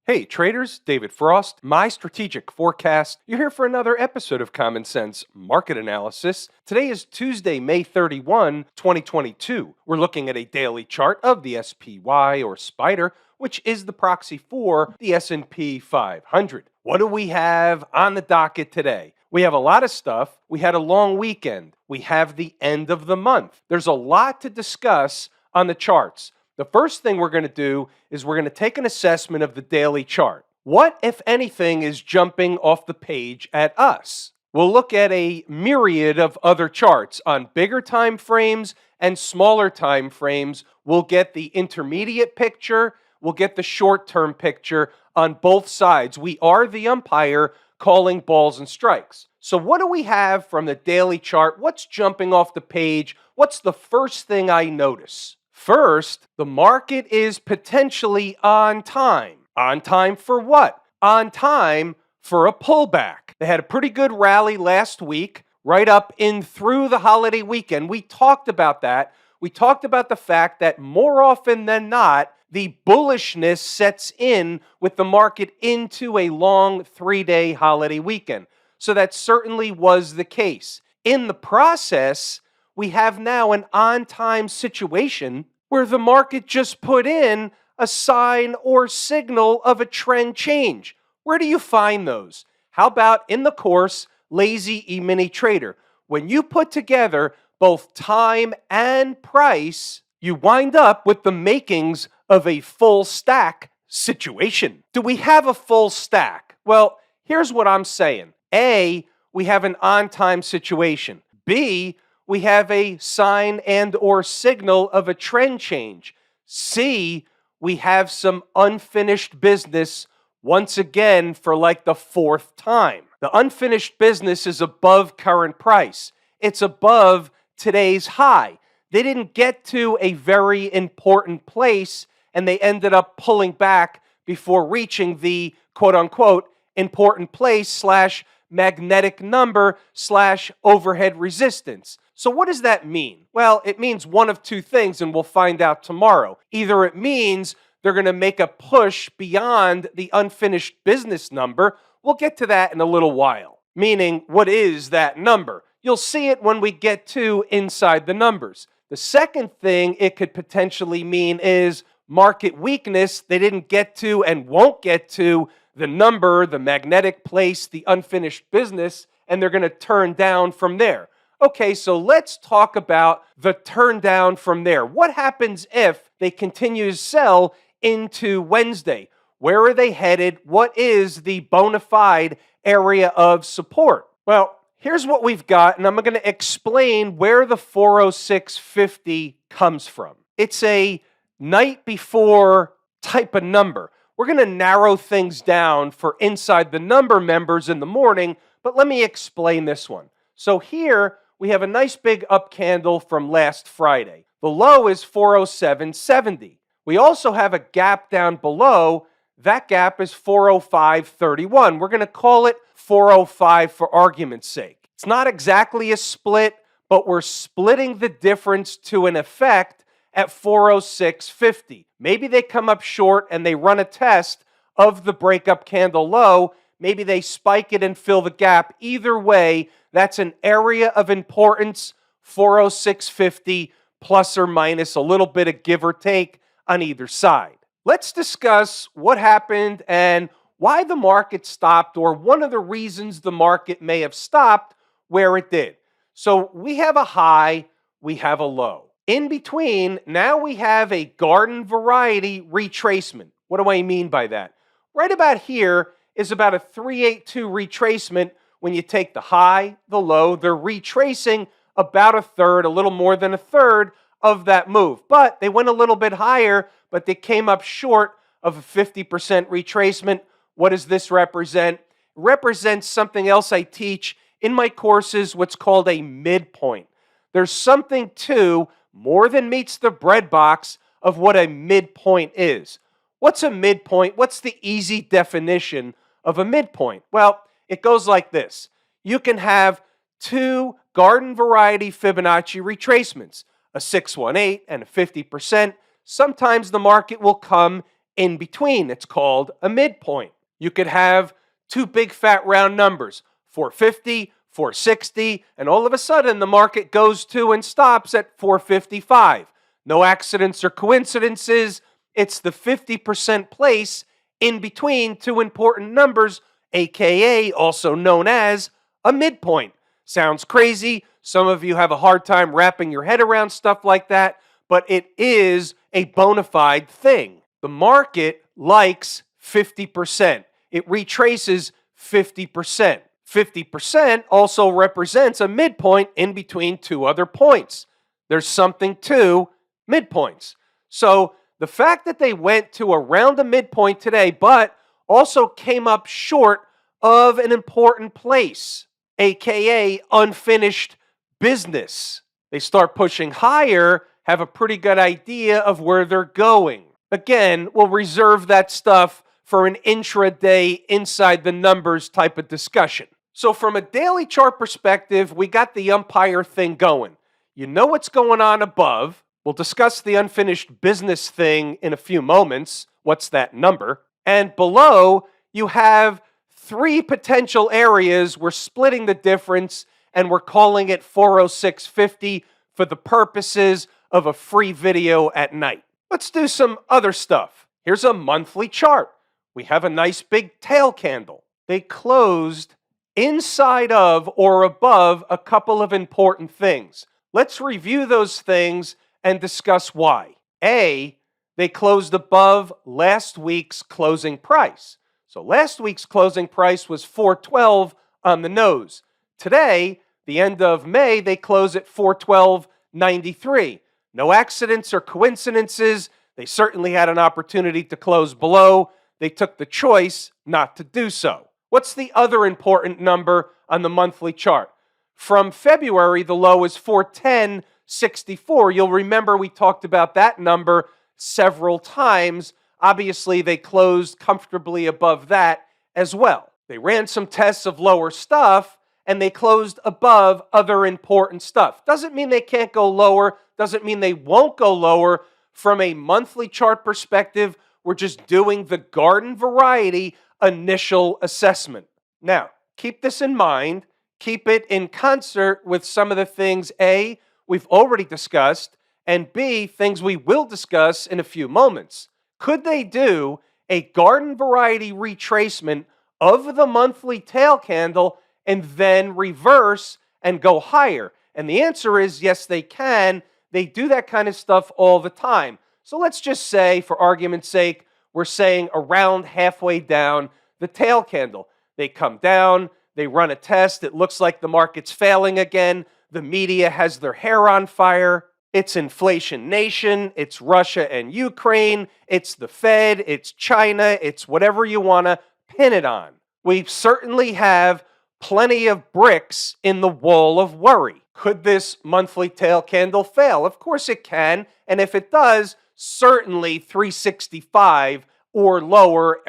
Hey traders, David Frost, my strategic forecast. You're here for another episode of Common Sense Market Analysis. Today is Tuesday, May 31, 2022. We're looking at a daily chart of the SPY or Spider, which is the proxy for the S&P 500. What do we have on the docket today? We have a lot of stuff. We had a long weekend. We have the end of the month. There's a lot to discuss on the charts. The first thing we're going to do is we're going to take an assessment of the daily chart. What, if anything, is jumping off the page at us? We'll look at a myriad of other charts on bigger time frames and smaller time frames. We'll get the intermediate picture. We'll get the short-term picture on both sides. We are the umpire calling balls and strikes. So what do we have from the daily chart? What's jumping off the page? What's the first thing I notice? First, the market is potentially on time. On time for what? On time for a pullback. They had a pretty good rally last week, right up in through the holiday weekend. We talked about that. We talked about the fact that more often than not, the bullishness sets in with the market into a long 3-day holiday weekend. So that certainly was the case. In the process, we have now an on-time situation where the market just put in a sign or signal of a trend change. Where do you find those? How about in the course, Lazy E-mini Trader? When you put together both time and price, you wind up with the makings of a full stack situation. Do we have a full stack? Well, here's what I'm saying. A, we have an on-time situation. B, we have a sign and or signal of a trend change. C, we have some unfinished business once again for like the fourth time. The unfinished business is above current price. It's above today's high. They didn't get to a very important place and they ended up pulling back before reaching the quote unquote important place / magnetic number / overhead resistance. So what does that mean? Well, it means one of two things, and we'll find out tomorrow. Either it means they're going to make a push beyond the unfinished business number. We'll get to that in a little while. Meaning, what is that number? You'll see it when we get to inside the numbers. The second thing it could potentially mean is market weakness. They didn't get to and won't get to the number, the magnetic place, the unfinished business, and they're going to turn down from there. Okay, so let's talk about the turn down from there. What happens if they continue to sell into Wednesday? Where are they headed? What is the bona fide area of support? Well, here's what we've got, and I'm going to explain where the 406.50 comes from. It's a night before type of number. We're going to narrow things down for inside the number members in the morning, but let me explain this one. So here we have a nice big up candle from last Friday. The low is 407.70. We also have a gap down below. That gap is 405.31. We're going to call it 405 for argument's sake. It's not exactly a split, but we're splitting the difference to an effect at 406.50. Maybe they come up short and they run a test of the breakup candle low. Maybe they spike it and fill the gap. Either way, that's an area of importance, 406.50 plus or minus a little bit of give or take on either side. Let's discuss what happened and why the market stopped, or one of the reasons the market may have stopped where it did. So we have a high, we have a low. In between, now we have a garden variety retracement. What do I mean by that? Right about here is about a 382 retracement. When you take the high, the low, they're retracing about a third, a little more than a third of that move. But they went a little bit higher, but they came up short of a 50% retracement. What does this represent? It represents something else I teach in my courses, what's called a midpoint. There's something to more than meets the breadbox of what a midpoint is. What's a midpoint? What's the easy definition of a midpoint? Well, it goes like this. You can have two garden variety Fibonacci retracements, a 618 and a 50%. Sometimes the market will come in between. It's called a midpoint. You could have two big fat round numbers, 450, 460, and all of a sudden the market goes to and stops at 455. No accidents or coincidences. It's the 50% place in between two important numbers, aka also known as a midpoint. Sounds crazy. Some of you have a hard time wrapping your head around stuff like that, but it is a bona fide thing. The market likes 50%. It retraces 50%. 50% also represents a midpoint in between two other points. There's something to midpoints. So the fact that they went to around a midpoint today, but also came up short of an important place, aka unfinished business. They start pushing higher, have a pretty good idea of where they're going. Again, we'll reserve that stuff for an intraday inside the numbers type of discussion. So from a daily chart perspective, we got the umpire thing going. You know what's going on above. We'll discuss the unfinished business thing in a few moments. What's that number? And below, you have three potential areas. We're splitting the difference, and we're calling it 406.50 for the purposes of a free video at night. Let's do some other stuff. Here's a monthly chart. We have a nice big tail candle. They closed inside of or above a couple of important things. Let's review those things and discuss why. A, they closed above last week's closing price. So last week's closing price was 412 on the nose. Today, the end of May, they close at 412.93. No accidents or coincidences. They certainly had an opportunity to close below. They took the choice not to do so. What's the other important number on the monthly chart? From February, the low is 410.64. You'll remember we talked about that number several times. Obviously, they closed comfortably above that as well. They ran some tests of lower stuff, and they closed above other important stuff. Doesn't mean they can't go lower. Doesn't mean they won't go lower. From a monthly chart perspective, we're just doing the garden variety initial assessment. Now, keep this in mind. Keep it in concert with some of the things, A, we've already discussed, and B, things we will discuss in a few moments. Could they do a garden variety retracement of the monthly tail candle and then reverse and go higher? And the answer is yes, they can. They do that kind of stuff all the time. So let's just say, for argument's sake, we're saying around halfway down the tail candle. They come down, they run a test, it looks like the market's failing again, the media has their hair on fire, it's inflation nation, it's Russia and Ukraine, it's the Fed, it's China, it's whatever you want to pin it on. We certainly have plenty of bricks in the wall of worry. Could this monthly tail candle fail? Of course it can, and if it does, certainly 365 or lower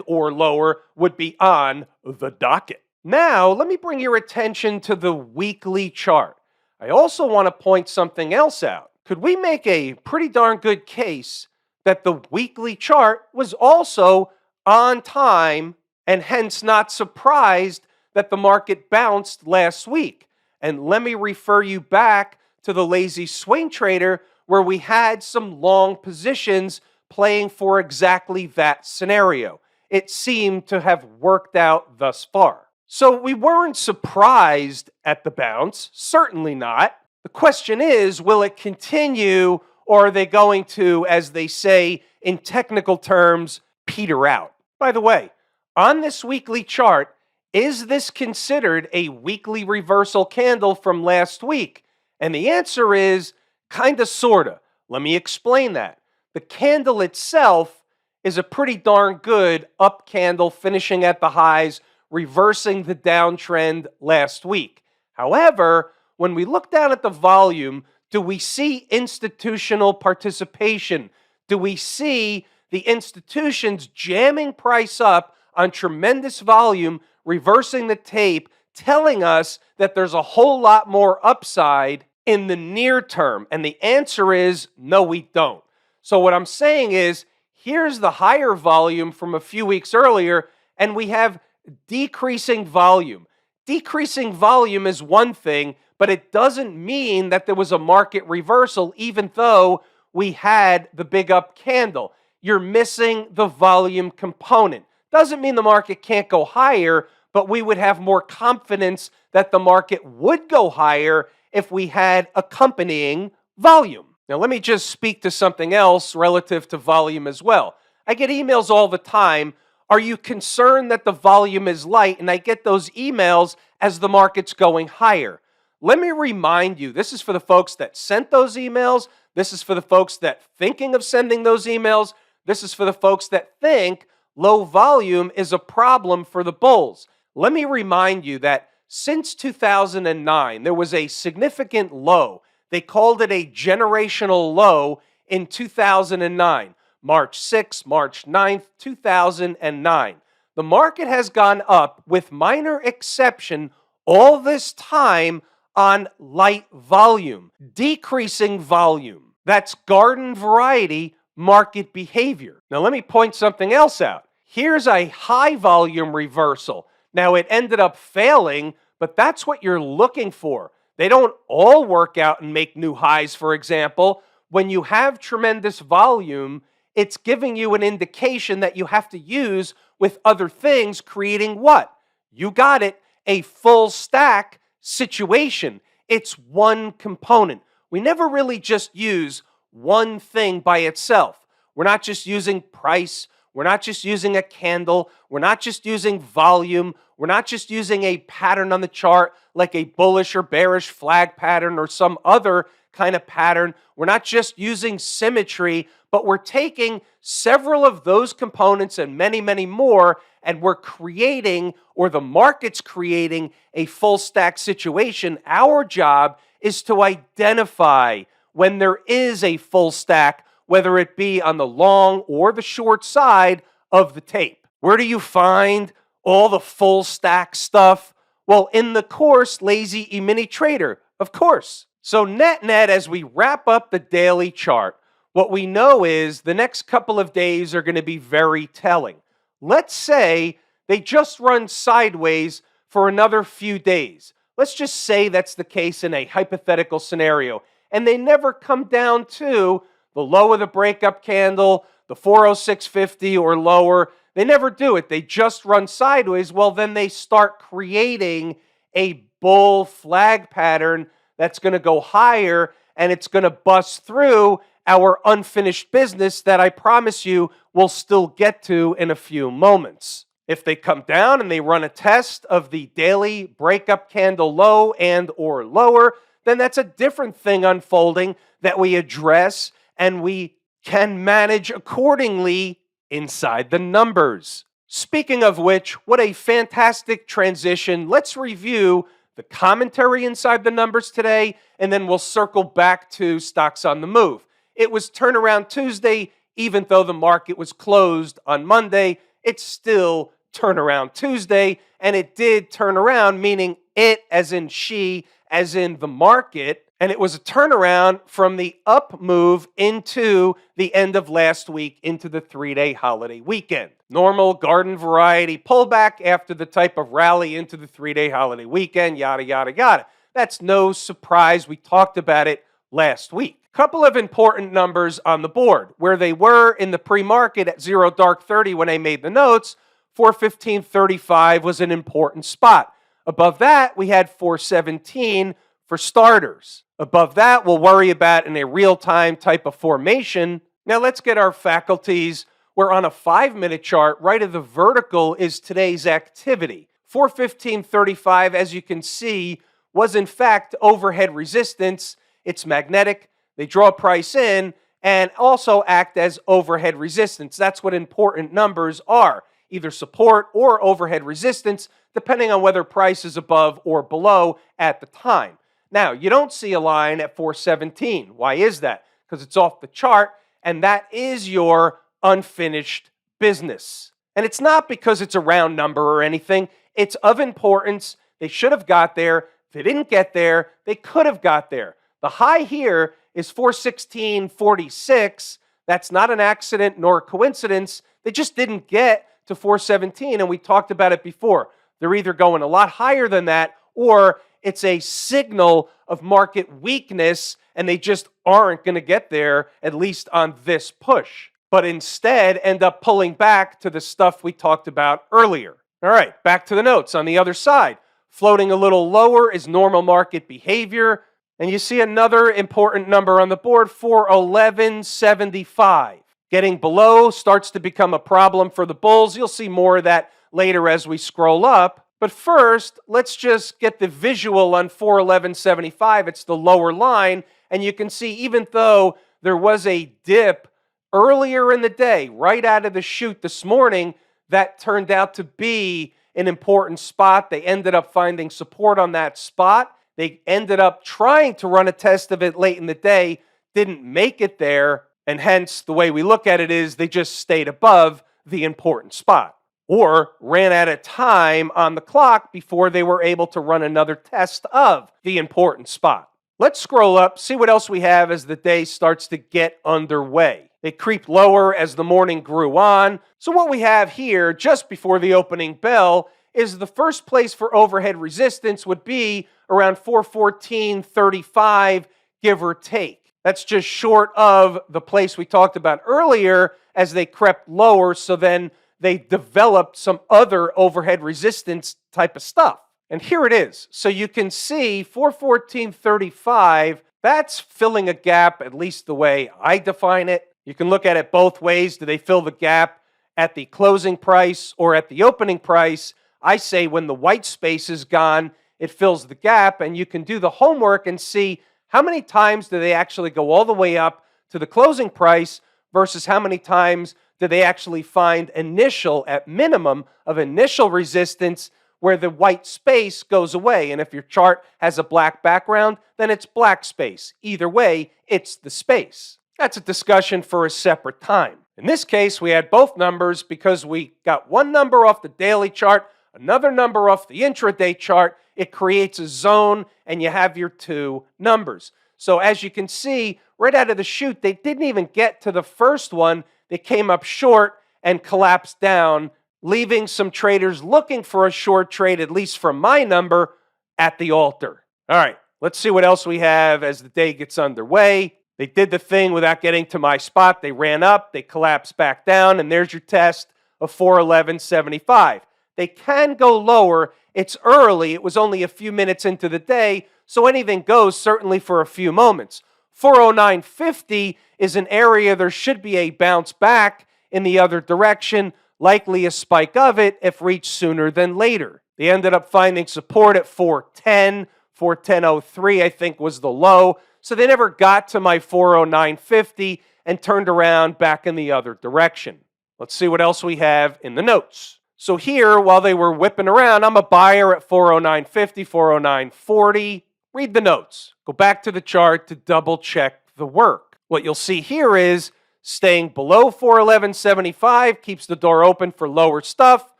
or lower would be on the docket. Now, let me bring your attention to the weekly chart. I also want to point something else out. Could we make a pretty darn good case that the weekly chart was also on time and hence not surprised that the market bounced last week? And let me refer you back to the lazy swing trader where we had some long positions playing for exactly that scenario. It seemed to have worked out thus far. So we weren't surprised at the bounce, certainly not. The question is, will it continue, or are they going to, as they say in technical terms, peter out? By the way, on this weekly chart, is this considered a weekly reversal candle from last week? And the answer is kinda, sorta. Let me explain that. The candle itself is a pretty darn good up candle finishing at the highs, reversing the downtrend last week. However, when we look down at the volume, do we see institutional participation? Do we see the institutions jamming price up on tremendous volume, reversing the tape, telling us that there's a whole lot more upside in the near term? And the answer is no, we don't. So what I'm saying is, Here's the higher volume from a few weeks earlier, and we have decreasing volume. Decreasing volume is one thing, but it doesn't mean that there was a market reversal, even though we had the big up candle. You're missing the volume component. Doesn't mean the market can't go higher, but we would have more confidence that the market would go higher if we had accompanying volume. Now, let me just speak to something else relative to volume as well. I get emails all the time. Are you concerned that the volume is light? And I get those emails as the market's going higher. Let me remind you, this is for the folks that sent those emails. This is for the folks that thinking of sending those emails. This is for the folks that think low volume is a problem for the bulls. Let me remind you that since 2009, there was a significant low. They called it a generational low in 2009. March 6th, March 9th, 2009. The market has gone up with minor exception all this time on light volume, decreasing volume. That's garden variety market behavior. Now let me point something else out. Here's a high volume reversal. Now it ended up failing, but that's what you're looking for. They don't all work out and make new highs, for example. When you have tremendous volume, it's giving you an indication that you have to use with other things, creating what? You got it, a full stack situation. It's one component. We never really just use one thing by itself. We're not just using price. We're not just using a candle. We're not just using volume. We're not just using a pattern on the chart like a bullish or bearish flag pattern or some other kind of pattern. We're not just using symmetry, but we're taking several of those components and many, many more, and we're creating, or the market's creating, a full stack situation. Our job is to identify when there is a full stack, whether it be on the long or the short side of the tape. Where do you find all the full stack stuff? Well, in the course, Lazy E-mini Trader, of course. So net, as we wrap up the daily chart, what we know is the next couple of days are going to be very telling. Let's say they just run sideways for another few days. Let's just say that's the case in a hypothetical scenario. And they never come down to the low of the breakup candle, the 406.50 or lower. They never do it. They just run sideways. Well, then they start creating a bull flag pattern that's going to go higher, and it's going to bust through our unfinished business that I promise you we'll still get to in a few moments. If they come down and they run a test of the daily breakup candle low and or lower, then that's a different thing unfolding that we address and we can manage accordingly inside the numbers. Speaking of which, what a fantastic transition. Let's review the commentary inside the numbers today, and then we'll circle back to stocks on the move. It was turnaround Tuesday, even though the market was closed on Monday. It's still turnaround Tuesday, and it did turn around, meaning it as in she, as in the market, and it was a turnaround from the up move into the end of last week into the 3-day holiday weekend. Normal garden variety pullback after the type of rally into the 3-day holiday weekend, yada, yada, yada. That's no surprise. We talked about it last week. Couple of important numbers on the board. Where they were in the pre-market at 0 dark 30 when I made the notes, 415.35 was an important spot. Above that, we had 417 for starters. Above that, we'll worry about in a real-time type of formation. Now let's get our faculties. We're on a 5-minute chart. Right of the vertical is today's activity. 415.35, as you can see, was in fact overhead resistance. It's magnetic. They draw price in and also act as overhead resistance. That's what important numbers are, either support or overhead resistance, depending on whether price is above or below at the time. Now, you don't see a line at 417. Why is that? Because it's off the chart, and that is your unfinished business. And it's not because it's a round number or anything. It's of importance. They should have got there. If they didn't get there, they could have got there. The high here is 416.46. That's not an accident nor a coincidence. They just didn't get to 417, and we talked about it before. They're either going a lot higher than that, or it's a signal of market weakness, and they just aren't going to get there, at least on this push, but instead end up pulling back to the stuff we talked about earlier. All right, back to the notes. On the other side, floating a little lower is normal market behavior, and you see another important number on the board, 411.75. Getting below starts to become a problem for the bulls. You'll see more of that later as we scroll up. But first, let's just get the visual on 411.75. It's the lower line, and you can see even though there was a dip earlier in the day, right out of the chute this morning, that turned out to be an important spot. They ended up finding support on that spot. They ended up trying to run a test of it late in the day, didn't make it there, and hence the way we look at it is they just stayed above the important spot, or ran out of time on the clock before they were able to run another test of the important spot. Let's scroll up, see what else we have as the day starts to get underway. They creep lower as the morning grew on. So what we have here, just before the opening bell, is the first place for overhead resistance would be around 414.35, give or take. That's just short of the place we talked about earlier as they crept lower, so then they developed some other overhead resistance type of stuff. And here it is. So you can see 414.35, that's filling a gap, at least the way I define it. You can look at it both ways. Do they fill the gap at the closing price or at the opening price? I say when the white space is gone, it fills the gap, and you can do the homework and see how many times do they actually go all the way up to the closing price versus how many times do they actually find initial, at minimum, of initial resistance where the white space goes away. And if your chart has a black background, then it's black space. Either way, it's the space. That's a discussion for a separate time. In this case, we had both numbers because we got one number off the daily chart, another number off the intraday chart. It creates a zone, and you have your two numbers. So as you can see, right out of the chute, they didn't even get to the first one. They came up short and collapsed down, leaving some traders looking for a short trade, at least from my number, at the altar. All right, let's see what else we have as the day gets underway. They did the thing without getting to my spot. They ran up, they collapsed back down, and there's your test of 411.75. They can go lower. It's early. It was only a few minutes into the day, so anything goes, certainly for a few moments. 409.50 is an area there should be a bounce back in the other direction, likely a spike of it if reached sooner than later. They ended up finding support at 410, 410.03 I think was the low, so they never got to my 409.50 and turned around back in the other direction. Let's see what else we have in the notes. So here, while they were whipping around, I'm a buyer at 409.50, 409.40. Read the notes. Go back to the chart to double check the work. What you'll see here is staying below 411.75 keeps the door open for lower stuff.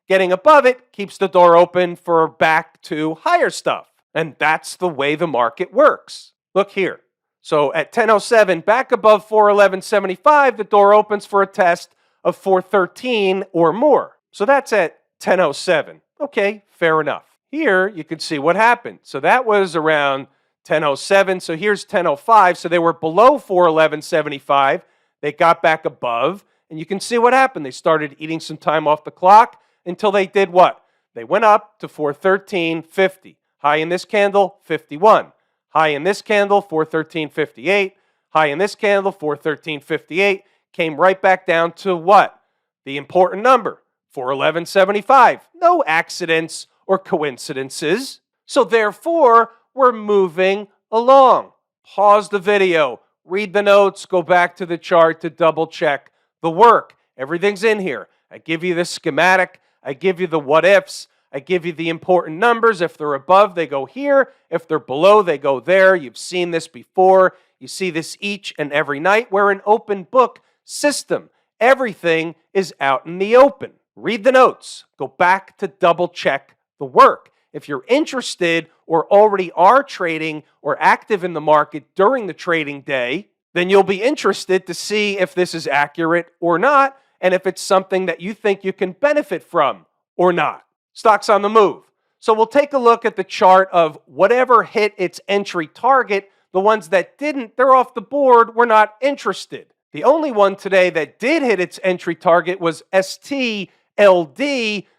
Getting above it keeps the door open for back to higher stuff. And that's the way the market works. Look here. So at 10:07, back above 411.75, the door opens for a test of 413 or more. So that's at 10:07. Okay, fair enough. Here, you can see what happened. So that was around 10:07. So here's 10:05. So they were below 411.75. They got back above, and you can see what happened. They started eating some time off the clock until they did what? They went up to 413.50. High in this candle, 51. High in this candle, 413.58. High in this candle, 413.58. Came right back down to what? The important number. 411.75. No accidents or coincidences. So therefore, we're moving along. Pause the video, read the notes, go back to the chart to double check the work. Everything's in here. I give you the schematic. I give you the what ifs. I give you the important numbers. If they're above, they go here. If they're below, they go there. You've seen this before. You see this each and every night. We're an open book system. Everything is out in the open. Read the notes. Go back to double check the work. If you're interested or already are trading or active in the market during the trading day, then you'll be interested to see if this is accurate or not, and if it's something that you think you can benefit from or not. Stocks on the move. So we'll take a look at the chart of whatever hit its entry target. The ones that didn't, they're off the board. We're not interested. The only one today that did hit its entry target was STLD.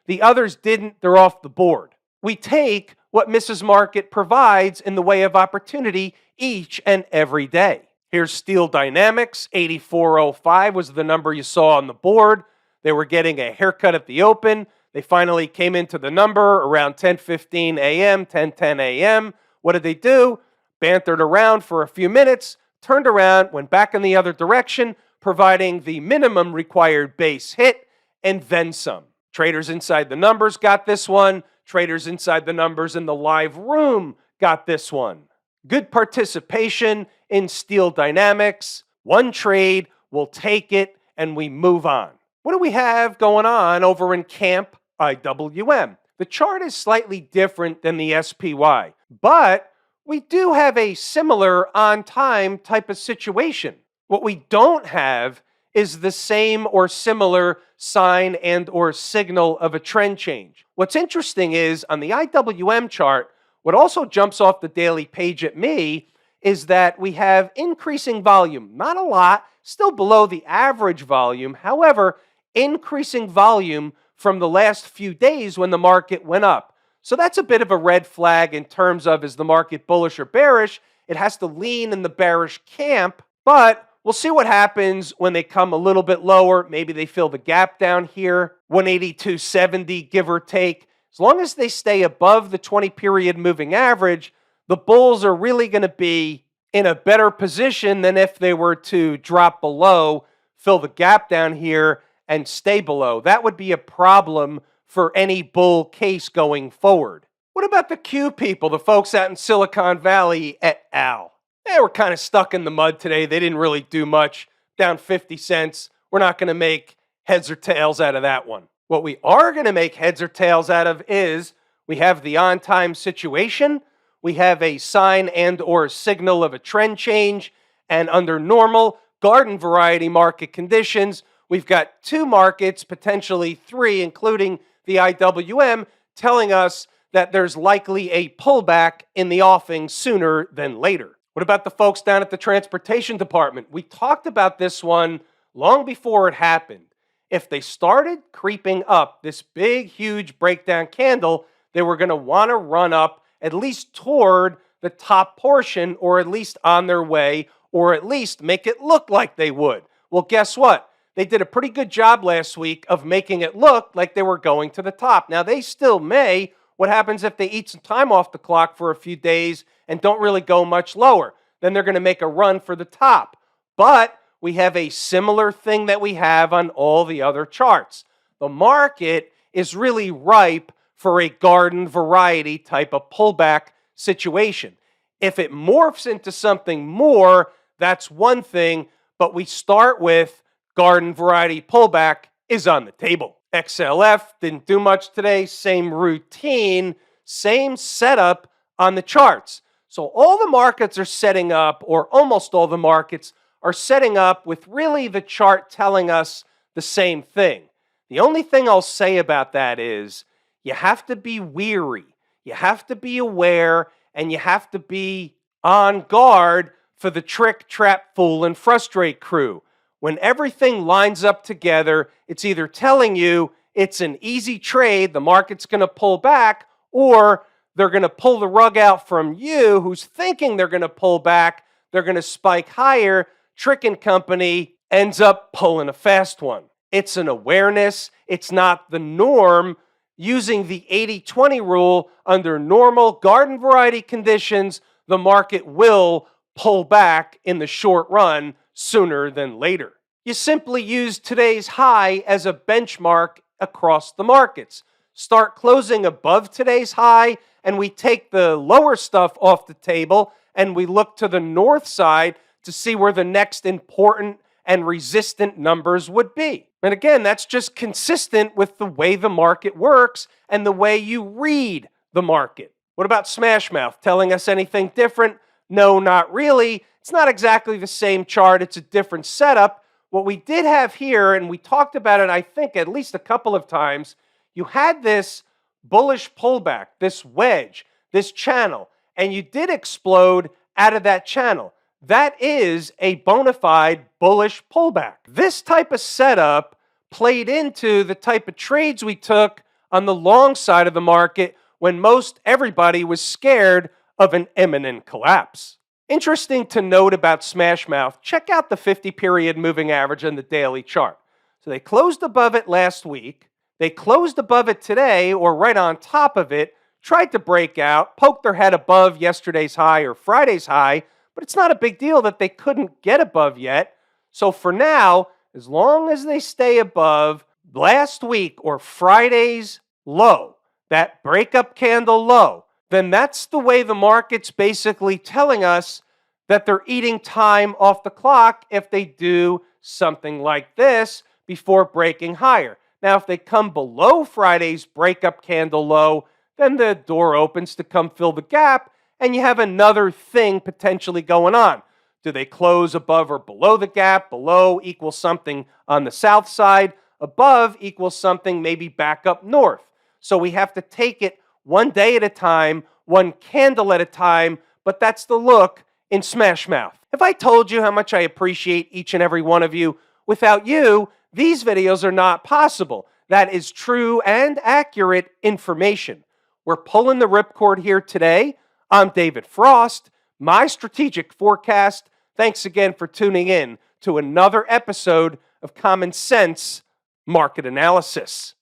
The others didn't. They're off the board. We take what Mrs. Market provides in the way of opportunity each and every day. Here's Steel Dynamics. 84.05 was the number you saw on the board. They were getting a haircut at the open. They finally came into the number around 10:15 a.m., 10:10 a.m. What did they do? Bantered around for a few minutes, turned around, went back in the other direction, providing the minimum required base hit, and then some. Traders inside the numbers got this one. Traders inside the numbers in the live room got this one. Good participation in Steel Dynamics. One trade, we'll take it, and we move on. What do we have going on over in Camp IWM? The chart is slightly different than the SPY, but we do have a similar on-time type of situation. What we don't have is the same or similar sign and or signal of a trend change. What's interesting is on the IWM chart, what also jumps off the daily page at me is that we have increasing volume. Not a lot, still below the average volume. However, increasing volume from the last few days when the market went up. So that's a bit of a red flag in terms of, is the market bullish or bearish? It has to lean in the bearish camp, but we'll see what happens when they come a little bit lower. Maybe they fill the gap down here, 182.70, give or take. As long as they stay above the 20-period moving average, the bulls are really going to be in a better position than if they were to drop below, fill the gap down here, and stay below. That would be a problem for any bull case going forward. What about the Q people, the folks out in Silicon Valley et al.? They were kind of stuck in the mud today. They didn't really do much, down 50 cents. We're not going to make heads or tails out of that one. What we are going to make heads or tails out of is we have the on-time situation, we have a sign and or signal of a trend change, and under normal garden variety market conditions, we've got two markets, potentially three, including the IWM, telling us that there's likely a pullback in the offing sooner than later. What about the folks down at the transportation department? We talked about this one long before it happened. If they started creeping up this big, huge breakdown candle, they were going to want to run up at least toward the top portion, or at least on their way, or at least make it look like they would. Well, guess what? They did a pretty good job last week of making it look like they were going to the top. Now, they still may. What happens if they eat some time off the clock for a few days and don't really go much lower? Then they're going to make a run for the top. But we have a similar thing that we have on all the other charts. The market is really ripe for a garden variety type of pullback situation. If it morphs into something more, that's one thing, but we start with garden variety pullback is on the table. XLF didn't do much today, same routine, same setup on the charts. So all the markets are setting up, or almost all the markets are setting up with really the chart telling us the same thing. The only thing I'll say about that is you have to be weary, you have to be aware, and you have to be on guard for the trick, trap, fool, and frustrate crew. When everything lines up together, it's either telling you it's an easy trade, the market's going to pull back, or they're going to pull the rug out from you who's thinking they're going to pull back, they're going to spike higher, tricking company ends up pulling a fast one. It's an awareness, it's not the norm. Using the 80-20 rule under normal garden variety conditions, the market will pull back in the short run sooner than later. You simply use today's high as a benchmark across the markets. Start closing above today's high, and we take the lower stuff off the table, and we look to the north side to see where the next important and resistant numbers would be. And again, that's just consistent with the way the market works and the way you read the market. What about Smashmouth telling us anything different? No, not really. It's not exactly the same chart. It's a different setup. What we did have here, and we talked about it, I think, at least a couple of times, you had this bullish pullback, this wedge, this channel, and you did explode out of that channel. That is a bona fide bullish pullback. This type of setup played into the type of trades we took on the long side of the market when most everybody was scared of an imminent collapse. Interesting to note about Smashmouth, check out the 50-period moving average on the daily chart. So they closed above it last week. They closed above it today, or right on top of it, tried to break out, poked their head above yesterday's high or Friday's high, but it's not a big deal that they couldn't get above yet. So for now, as long as they stay above last week or Friday's low, that breakup candle low, then that's the way the market's basically telling us that they're eating time off the clock if they do something like this before breaking higher. Now, if they come below Friday's breakup candle low, then the door opens to come fill the gap, and you have another thing potentially going on. Do they close above or below the gap? Below equals something on the south side. Above equals something maybe back up north. So we have to take it one day at a time, one candle at a time, but that's the look in Smashmouth. Have I told you how much I appreciate each and every one of you? Without you, these videos are not possible. That is true and accurate information. We're pulling the ripcord here today. I'm David Frost, my strategic forecast. Thanks again for tuning in to another episode of Common Sense Market Analysis.